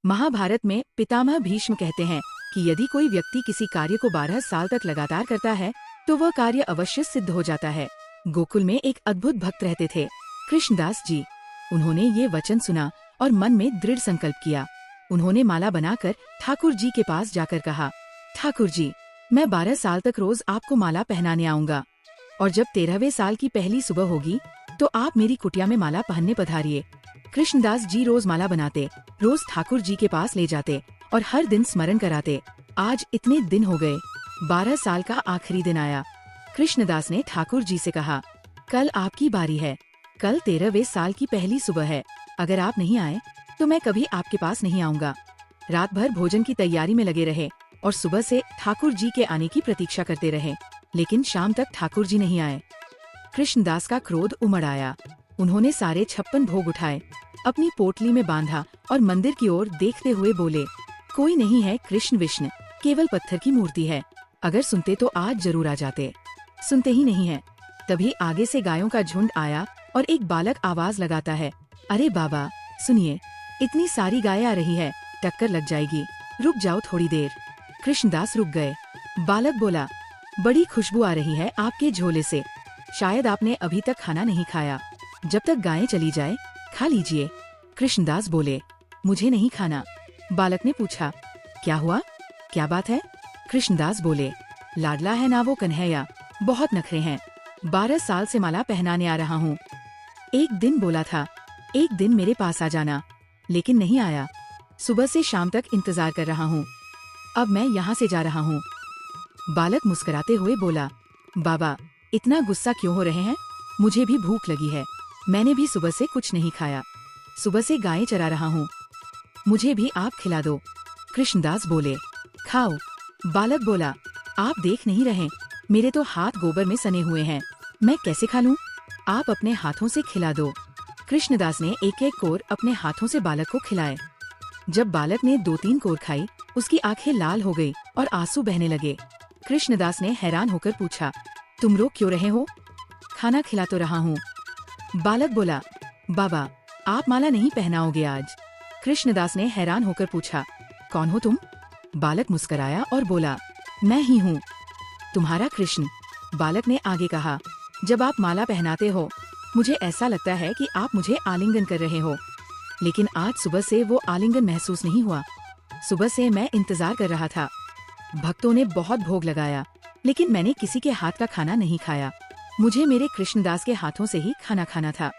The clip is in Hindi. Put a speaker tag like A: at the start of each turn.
A: महाभारत में पितामह भीष्म कहते हैं कि यदि कोई व्यक्ति किसी कार्य को 12 साल तक लगातार करता है तो वह कार्य अवश्य सिद्ध हो जाता है। गोकुल में एक अद्भुत भक्त रहते थे, कृष्णदास जी। उन्होंने ये वचन सुना और मन में दृढ़ संकल्प किया। उन्होंने माला बनाकर ठाकुर जी के पास जाकर कहा, ठाकुर जी, मैं 12 साल तक रोज आपको माला पहनाने आऊंगा और जब 13वें साल की पहली सुबह होगी तो आप मेरी कुटिया में माला पहनने पधारिए। कृष्णदास जी रोज माला बनाते, रोज ठाकुर जी के पास ले जाते और हर दिन स्मरण कराते। आज इतने दिन हो गए, 12 साल का आखिरी दिन आया। कृष्णदास ने ठाकुर जी से कहा, कल आपकी बारी है। कल 13वें साल की पहली सुबह है। अगर आप नहीं आए तो मैं कभी आपके पास नहीं आऊंगा। रात भर भोजन की तैयारी में लगे रहे और सुबह से ठाकुर जी के आने की प्रतीक्षा करते रहे, लेकिन शाम तक ठाकुर जी नहीं आए। कृष्णदास का क्रोध उमड़ आया। उन्होंने सारे 56 भोग उठाए, अपनी पोटली में बांधा और मंदिर की ओर देखते हुए बोले, कोई नहीं है कृष्ण विष्णु, केवल पत्थर की मूर्ति है। अगर सुनते तो आज जरूर आ जाते। सुनते ही नहीं है। तभी आगे से गायों का झुंड आया और एक बालक आवाज लगाता है, अरे बाबा सुनिए, इतनी सारी गायें आ रही है, टक्कर लग जाएगी, रुक जाओ थोड़ी देर। कृष्णदास रुक गए। बालक बोला, बड़ी खुशबू आ रही है आपके झोले से, शायद आपने अभी तक खाना नहीं खाया। जब तक गायें चली जाए खा लीजिए। कृष्णदास बोले, मुझे नहीं खाना। बालक ने पूछा, क्या हुआ, क्या बात है? कृष्णदास बोले, लाडला है ना वो कन्हैया, बहुत नखरे हैं। 12 साल से माला पहनाने आ रहा हूँ। एक दिन बोला था, एक दिन मेरे पास आ जाना, लेकिन नहीं आया। सुबह से शाम तक इंतजार कर रहा हूँ। अब मैं यहाँ से जा रहा हूँ। बालक मुस्कुराते हुए बोला, बाबा इतना गुस्सा क्यों हो रहे हैं? मुझे भी भूख लगी है, मैंने भी सुबह से कुछ नहीं खाया। सुबह से गायें चरा रहा हूँ, मुझे भी आप खिला दो। कृष्णदास बोले, खाओ। बालक बोला, आप देख नहीं रहे, मेरे तो हाथ गोबर में सने हुए हैं, मैं कैसे खा लूं? आप अपने हाथों से खिला दो। कृष्णदास ने एक एक कोर अपने हाथों से बालक को खिलाए। जब बालक ने 2-3 कोर खाई, उसकी आंखें लाल हो गई और आंसू बहने लगे। कृष्णदास ने हैरान होकर पूछा, तुम रो क्यों रहे हो? खाना खिला तो रहा हूँ। बालक बोला, बाबा आप माला नहीं पहनाओगे आज? कृष्णदास ने हैरान होकर पूछा, कौन हो तुम? बालक मुस्कुराया और बोला, मैं ही हूँ, तुम्हारा कृष्ण। बालक ने आगे कहा, जब आप माला पहनाते हो मुझे ऐसा लगता है कि आप मुझे आलिंगन कर रहे हो, लेकिन आज सुबह से वो आलिंगन महसूस नहीं हुआ। सुबह से मैं इंतजार कर रहा था। भक्तों ने बहुत भोग लगाया, लेकिन मैंने किसी के हाथ का खाना नहीं खाया। मुझे मेरे कृष्णदास के हाथों से ही खाना खाना था।